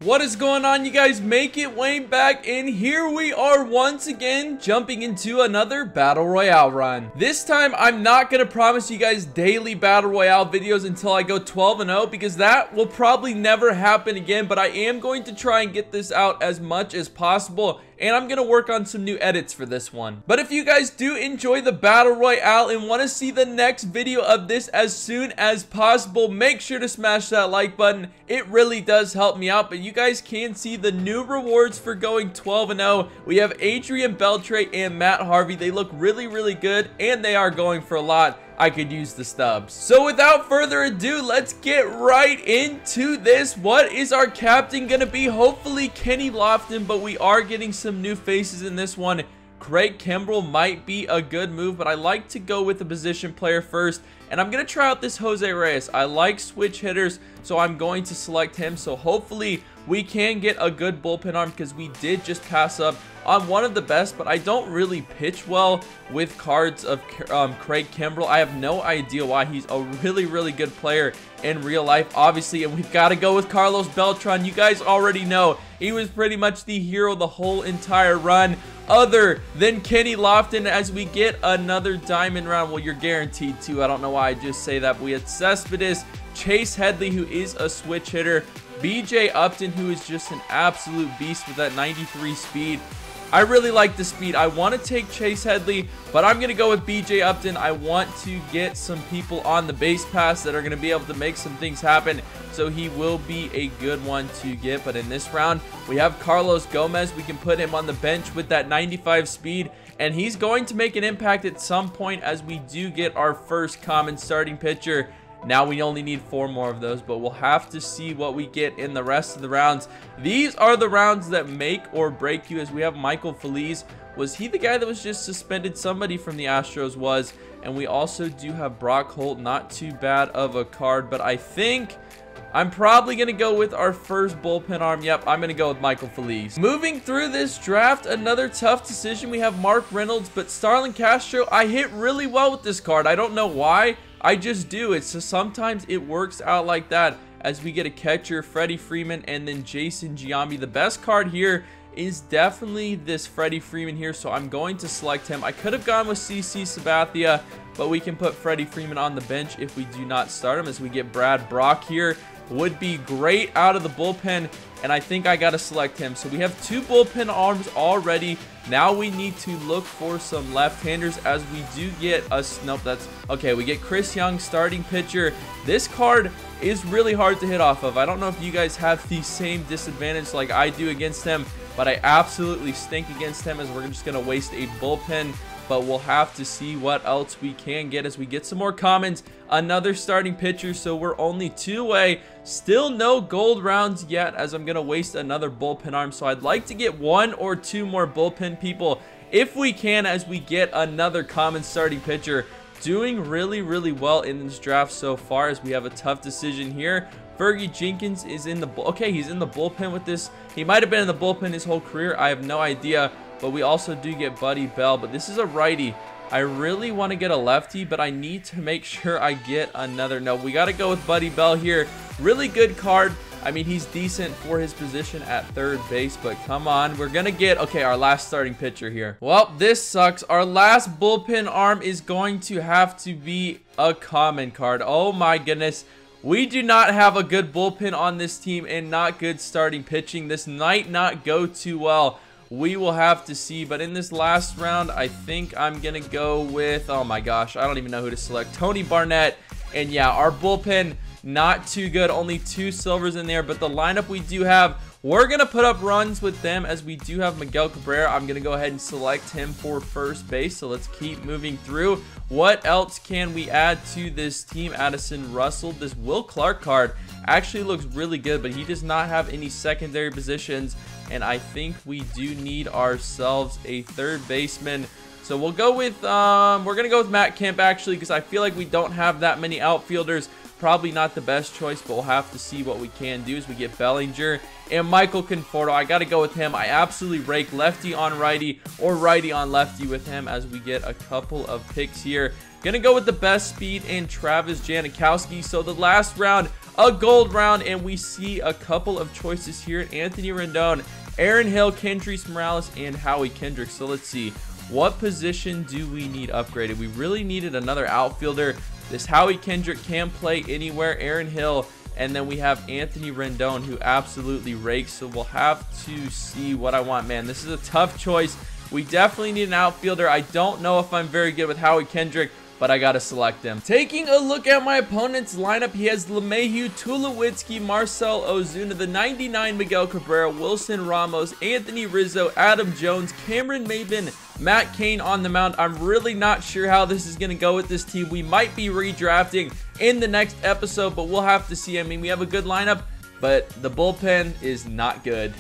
What is going on, you guys? Make it Wayne back, and here we are once again jumping into another Battle Royale run. This time, I'm not going to promise you guys daily Battle Royale videos until I go 12-0 because that will probably never happen again, but I am going to try and get this out as much as possible. And I'm going to work on some new edits for this one. But if you guys do enjoy the Battle Royale and want to see the next video of this as soon as possible, make sure to smash that like button. It really does help me out. But you guys can see the new rewards for going 12-0. We have Adrian Beltre and Matt Harvey. They look really, really good, and they are going for a lot. I could use the stubs. So without further ado, let's get right into this. What is our captain gonna be? Hopefully Kenny Lofton, but we are getting some new faces in this one. Craig Kimbrell might be a good move, but I like to go with the position player first. And I'm going to try out this Jose Reyes. I like switch hitters, so I'm going to select him. So hopefully we can get a good bullpen arm because we did just pass up on one of the best, but I don't really pitch well with cards of Craig Kimbrell. I have no idea why. He's a really, really good player in real life, obviously, and we've got to go with Carlos Beltran. You guys already know he was pretty much the hero the whole entire run, other than Kenny Lofton, as we get another diamond round. Well, you're guaranteed to. I don't know why I just say that, but we had Cespedes, Chase Headley, who is a switch hitter, BJ Upton, who is just an absolute beast with that 93 speed. I really like the speed. I want to take Chase Headley, but I'm going to go with BJ Upton. I want to get some people on the base pass that are going to be able to make some things happen, so he will be a good one to get. But in this round, we have Carlos Gomez. We can put him on the bench with that 95 speed, and he's going to make an impact at some point as we do get our first common starting pitcher. Now we only need 4 more of those, but we'll have to see what we get in the rest of the rounds. These are the rounds that make or break you, as we have Michael Feliz. Was he the guy that was just suspended? Somebody from the Astros was. And we also do have Brock Holt. Not too bad of a card, but I think I'm probably going to go with our first bullpen arm. Yep, I'm going to go with Michael Feliz. Moving through this draft, another tough decision. We have Mark Reynolds, but Starlin Castro, I hit really well with this card. I don't know why. I just do. It's just sometimes it works out like that, as we get a catcher, Freddie Freeman, and then Jason Giambi. The best card here is definitely this Freddie Freeman here, so I'm going to select him. I could have gone with CC Sabathia, but we can put Freddie Freeman on the bench if we do not start him, as we get Brad Brock here. Would be great out of the bullpen, and I think I got to select him. So we have 2 bullpen arms already. Now we need to look for some left-handers, as we do get us. Nope, that's okay. We get Chris Young, starting pitcher. This card is really hard to hit off of. I don't know if you guys have the same disadvantage like I do against him, but I absolutely stink against him, as we're just going to waste a bullpen. But we'll have to see what else we can get as we get some more commons. Another starting pitcher, so we're only 2 away. Still no gold rounds yet, as I'm going to waste another bullpen arm. So I'd like to get 1 or 2 more bullpen people if we can, as we get another common starting pitcher. Doing really, really well in this draft so far, as we have a tough decision here. Fergie Jenkins is in the he's in the bullpen with this. He might have been in the bullpen his whole career. I have no idea. But we also do get Buddy Bell, but this is a righty. I really want to get a lefty, but I need to make sure I get another. No, we got to go with Buddy Bell here. Really good card. I mean, he's decent for his position at third base, but come on. We're going to get, okay, our last starting pitcher here. Well, this sucks. Our last bullpen arm is going to have to be a common card. Oh my goodness. We do not have a good bullpen on this team and not good starting pitching. This might not go too well. We will have to see, but in this last round, I think I'm going to go with, oh my gosh, I don't even know who to select. Tony Barnett. And yeah, our bullpen, not too good. Only 2 silvers in there, but the lineup we do have, we're going to put up runs with them, as we do have Miguel Cabrera. I'm going to go ahead and select him for first base, so let's keep moving through. What else can we add to this team? Addison Russell. This Will Clark card actually looks really good, but he does not have any secondary positions. And I think we do need ourselves a third baseman. So we'll go with, we're going to go with Matt Kemp, actually, because I feel like we don't have that many outfielders. Probably not the best choice, but we'll have to see what we can do as we get Bellinger and Michael Conforto. I got to go with him. I absolutely rake lefty on righty or righty on lefty with him as we get a couple of picks here. Gonna go with the best speed in Travis Janikowski. So the last round, a gold round, and we see a couple of choices here. Anthony Rendon, Aaron Hill, Kendrys Morales, and Howie Kendrick. So let's see. What position do we need upgraded? We really needed another outfielder. This Howie Kendrick can play anywhere. Aaron Hill, and then we have Anthony Rendon, who absolutely rakes. So we'll have to see what I want. Man, this is a tough choice. We definitely need an outfielder. I don't know if I'm very good with Howie Kendrick, but I gotta select him. Taking a look at my opponent's lineup, he has LeMahieu, Tulowitzki, Marcell Ozuna, the 99 Miguel Cabrera, Wilson Ramos, Anthony Rizzo, Adam Jones, Cameron Maybin, Matt Cain on the mound. I'm really not sure how this is gonna go with this team. We might be redrafting in the next episode, but we'll have to see. I mean, we have a good lineup, but the bullpen is not good.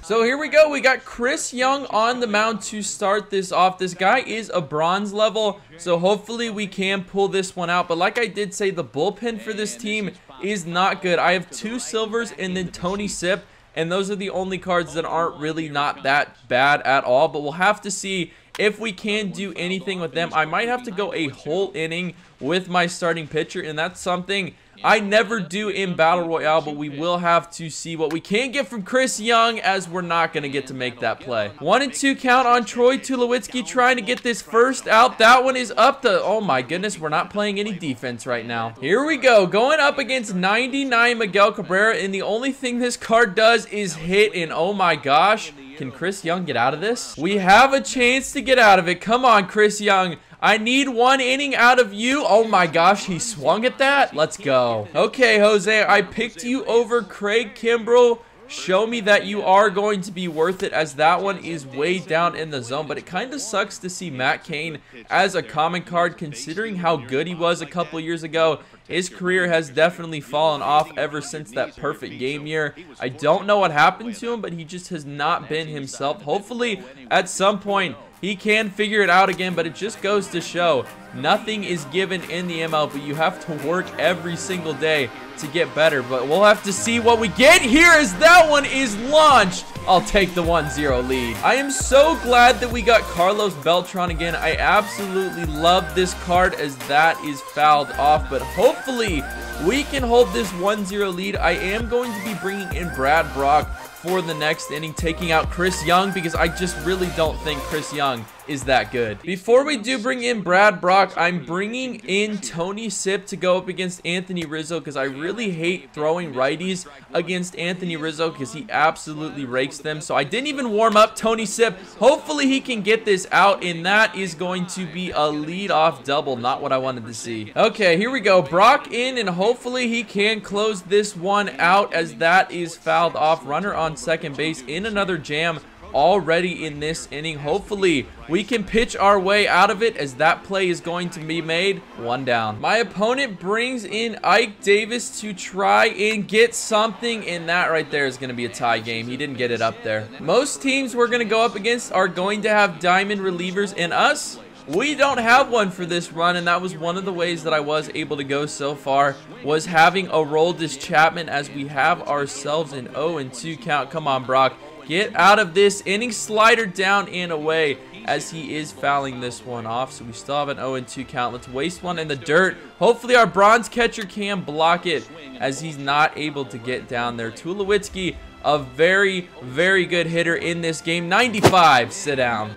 So here we go. We got Chris Young on the mound to start this off. This guy is a bronze level, so hopefully we can pull this one out. But like I did say, the bullpen for this team is not good. I have 2 silvers and then Tony Sipp, and those are the only cards that aren't really not that bad at all. But we'll have to see if we can do anything with them. I might have to go a whole inning with my starting pitcher, and that's something I never do in Battle Royale, but we will have to see what we can get from Chris Young, as we're not going to get to make that play. 1-2 count on Troy Tulowitzki trying to get this first out. That one is up the... Oh my goodness, we're not playing any defense right now. Here we go, going up against 99 Miguel Cabrera, and the only thing this card does is hit, and oh my gosh, can Chris Young get out of this? We have a chance to get out of it. Come on, Chris Young. I need 1 inning out of you. Oh my gosh, he swung at that. Let's go. Okay, Jose, I picked you over Craig Kimbrell. Show me that you are going to be worth it, as that one is way down in the zone. But it kind of sucks to see Matt Cain as a common card, considering how good he was a couple years ago. His career has definitely fallen off ever since that perfect game year. I don't know what happened to him, but he just has not been himself. Hopefully, at some point, he can figure it out again, but it just goes to show nothing is given in the MLB. You have to work every single day to get better, but we'll have to see what we get here as that one is launched. I'll take the 1-0 lead. I am so glad that we got Carlos Beltran again. I absolutely love this card, as that is fouled off, but hopefully we can hold this 1-0 lead. I am going to be bringing in Brad Brock for the next inning, taking out Chris Young, because I just really don't think Chris Young is that good. Before we do bring in Brad Brock, I'm bringing in Tony Sipp to go up against Anthony Rizzo, because I really hate throwing righties against Anthony Rizzo because he absolutely rakes them. So I didn't even warm up Tony Sipp. Hopefully he can get this out, and that is going to be a lead-off double. Not what I wanted to see. Okay, here we go. Brock in, and hopefully he can close this one out, as that is fouled off. Runner on second base in another jam already in this inning. Hopefully we can pitch our way out of it, as that play is going to be made. 1 down. My opponent brings in Ike Davis to try and get something, and that right there is going to be a tie game. He didn't get it up there. Most teams we're going to go up against are going to have diamond relievers, and us, we don't have one for this run, and that was one of the ways that I was able to go so far, was having a Aroldis Chapman, as we have ourselves an 0-2 count. Come on, Brock. Get out of this inning. Slider down and away, as he is fouling this one off. So we still have an 0-2 count. Let's waste one in the dirt. Hopefully our bronze catcher can block it, as he's not able to get down there. Tulowitzki, a very, very good hitter in this game. 95. Sit down.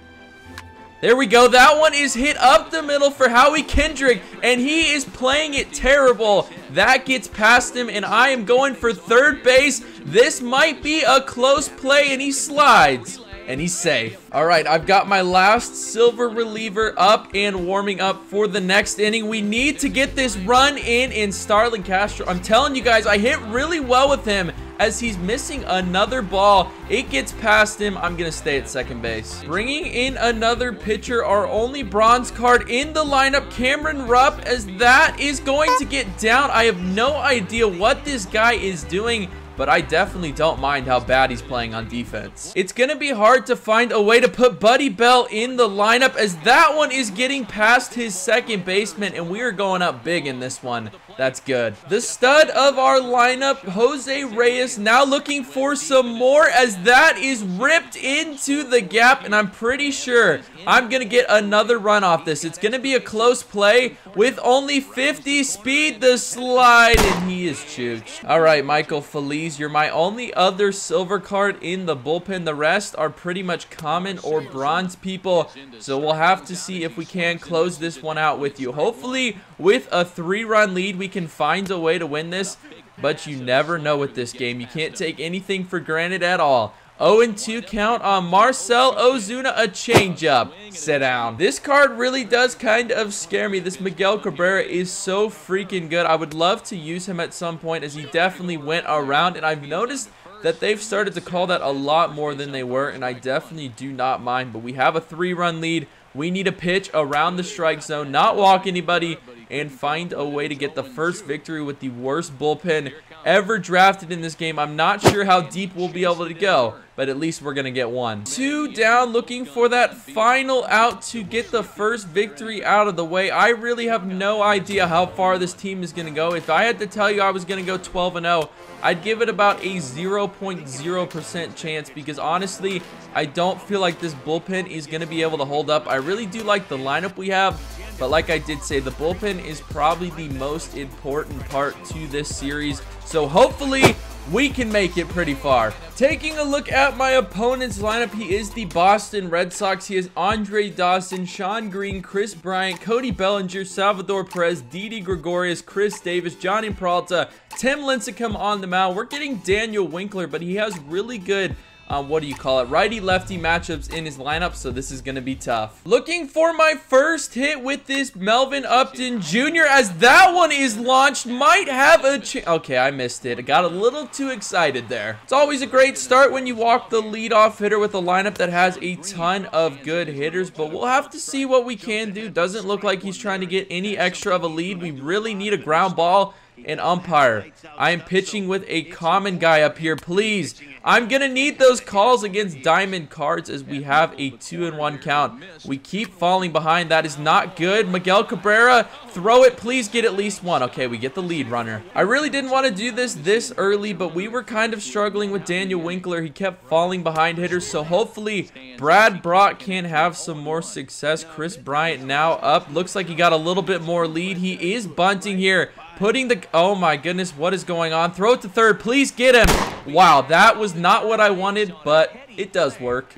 There we go. That one is hit up the middle for Howie Kendrick, and he is playing it terrible. That gets past him, and I am going for third base. This might be a close play, and he slides, and he's safe. All right, I've got my last silver reliever up and warming up for the next inning. We need to get this run in Starlin Castro. I'm telling you guys, I hit really well with him, as he's missing another ball. It gets past him. I'm going to stay at second base. Bringing in another pitcher, our only bronze card in the lineup, Cameron Rupp, as that is going to get down. I have no idea what this guy is doing, but but I definitely don't mind how bad he's playing on defense. It's going to be hard to find a way to put Buddy Bell in the lineup, as that one is getting past his second baseman, and we are going up big in this one. That's good. The stud of our lineup, Jose Reyes, now looking for some more, as that is ripped into the gap, and I'm pretty sure I'm going to get another run off this. It's going to be a close play with only 50 speed, the slide, and he is chooched. All right, Michael Feliz, you're my only other silver card in the bullpen. The rest are pretty much common or bronze people, so we'll have to see if we can close this one out with you. Hopefully, with a 3-run lead, we can find a way to win this, but you never know with this game. You can't take anything for granted at all. 0-2 count on Marcell Ozuna, a changeup. Sit down. This card really does kind of scare me. This Miguel Cabrera is so freaking good. I would love to use him at some point, as he definitely went around, and I've noticed that they've started to call that a lot more than they were, and I definitely do not mind. But we have a 3-run lead. We need a pitch around the strike zone, not walk anybody, and find a way to get the first victory with the worst bullpen ever drafted in this game. I'm not sure how deep we'll be able to go, but at least we're going to get one. 2 down, looking for that final out to get the first victory out of the way. I really have no idea how far this team is going to go. If I had to tell you I was going to go 12-0, I'd give it about a 0.0% chance, because honestly, I don't feel like this bullpen is going to be able to hold up. I really do like the lineup we have, but like I did say, the bullpen is probably the most important part to this series. So hopefully we can make it pretty far. Taking a look at my opponent's lineup, he is the Boston Red Sox. He has Andre Dawson, Sean Green, Chris Bryant, Cody Bellinger, Salvador Perez, Didi Gregorius, Chris Davis, Johnny Peralta, Tim Lincecum on the mound. We're getting Daniel Winkler, but he has really good righty-lefty matchups in his lineup, so this is going to be tough. Looking for my first hit with this Melvin Upton Jr., as that one is launched. Might have a chance. Okay, I missed it. I got a little too excited there. It's always a great start when you walk the leadoff hitter with a lineup that has a ton of good hitters, but we'll have to see what we can do. Doesn't look like he's trying to get any extra of a lead. We really need a ground ball. And umpire, I am pitching with a common guy up here, please. I'm gonna need those calls against diamond cards, as we have a 2-1 count. We keep falling behind. That is not good. Miguel Cabrera, throw it, please get at least one. Okay, we get the lead runner. I really didn't want to do this early, but we were kind of struggling with Daniel Winkler. He kept falling behind hitters, so hopefully Brad Brock can have some more success. Chris Bryant now up. Looks like he got a little bit more lead. He is bunting here. Putting the, oh my goodness, what is going on? Throw it to third, please get him. Wow, that was not what I wanted, but it does work.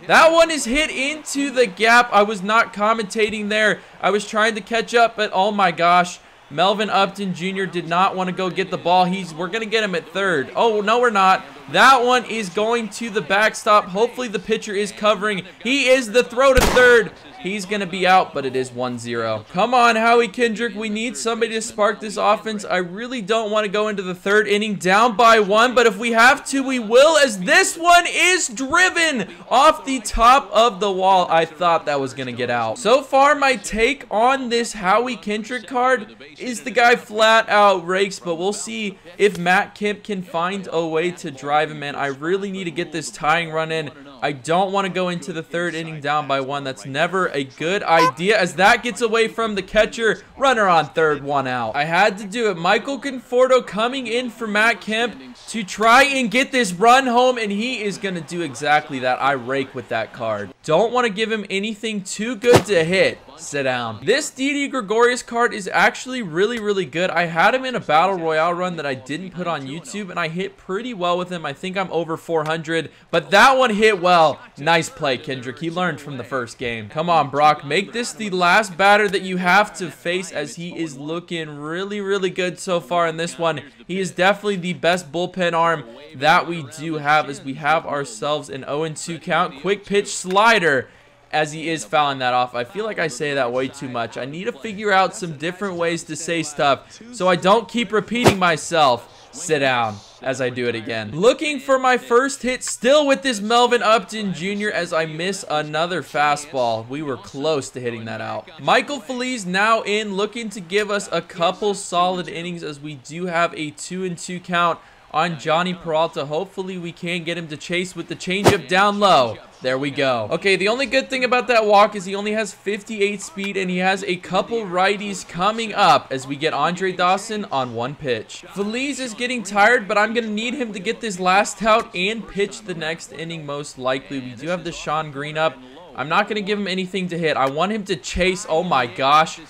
That one is hit into the gap. I was not commentating there. I was trying to catch up, but oh my gosh. Melvin Upton Jr. did not want to go get the ball. We're going to get him at third. Oh, no, we're not. That one is going to the backstop. Hopefully the pitcher is covering. He is. The throw to third. He's going to be out, but it is 1-0. Come on, Howie Kendrick. We need somebody to spark this offense. I really don't want to go into the third inning down by 1, but if we have to, we will, as this one is driven off the top of the wall. I thought that was going to get out. So far, my take on this Howie Kendrick card is the guy flat out rakes, but we'll see if Matt Kemp can find a way to drive him in. I really need to get this tying run in. I don't want to go into the third inning down by 1. That's never a good idea, as that gets away from the catcher. Runner on third, 1 out. I had to do it. Michael Conforto coming in for Matt Kemp to try and get this run home, and he is going to do exactly that. I rake with that card. Don't want to give him anything too good to hit. Sit down. This Didi Gregorius card is actually really good. I had him in a Battle Royale run that I didn't put on YouTube, and I hit pretty well with him. I think I'm over 400, but that one hit well. Nice play, Kendrick. He learned from the first game. Come on, Brock. Make this the last batter that you have to face, as he is looking really good so far in this one. He is definitely the best bullpen arm that we do have, as we have ourselves an 0-2 count. Quick pitch slider, as he is fouling that off. I feel like I say that way too much. I need to figure out some different ways to say stuff so I don't keep repeating myself. Sit down as I do it again. Looking for my first hit still with this Melvin Upton Jr. as I miss another fastball. We were close to hitting that out. Michael Feliz now in, looking to give us a couple solid innings, as we do have a 2-2 count. on Johnny Peralta. Hopefully we can get him to chase with the changeup down low. There we go. Okay, the only good thing about that walk is he only has 58 speed, and he has a couple righties coming up as we get Andre Dawson on one pitch. Feliz is getting tired, but I'm going to need him to get this last out and pitch the next inning most likely. We do have the Sean Green up. I'm not going to give him anything to hit. I want him to chase. Oh my gosh.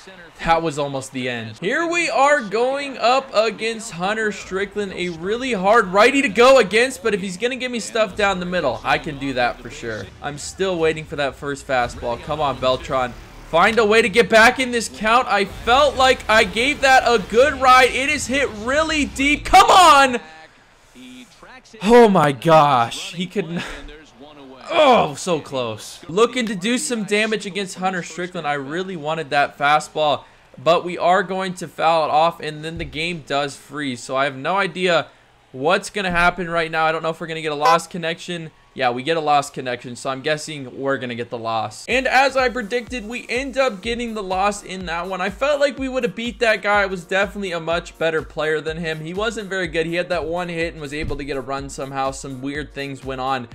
That was almost the end. Here we are going up against Hunter Strickland. A really hard righty to go against, but if he's going to give me stuff down the middle, I can do that for sure. I'm still waiting for that first fastball. Come on, Beltran. Find a way to get back in this count. I felt like I gave that a good ride. It is hit really deep. Come on! Oh my gosh. He could not... Oh, so close. Looking to do some damage against Hunter Strickland. I really wanted that fastball, but we are going to foul it off, and then the game does freeze. So I have no idea what's going to happen right now. I don't know if we're going to get a lost connection. Yeah, we get a lost connection, so I'm guessing we're going to get the loss. And as I predicted, we end up getting the loss in that one. I felt like we would have beat that guy. I was definitely a much better player than him. He wasn't very good. He had that one hit and was able to get a run somehow. Some weird things went on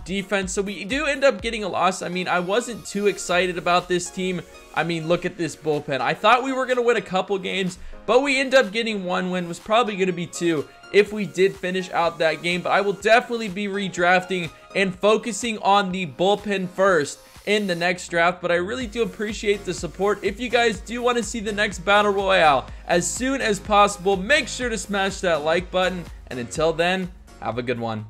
defense, so we do end up getting a loss. I mean, I wasn't too excited about this team. I mean, look at this bullpen. I thought we were going to win a couple games, but we end up getting one win. Was probably going to be two if we did finish out that game, but I will definitely be redrafting and focusing on the bullpen first in the next draft. But I really do appreciate the support. If you guys do want to see the next Battle Royale as soon as possible, make sure to smash that like button. And until then, have a good one.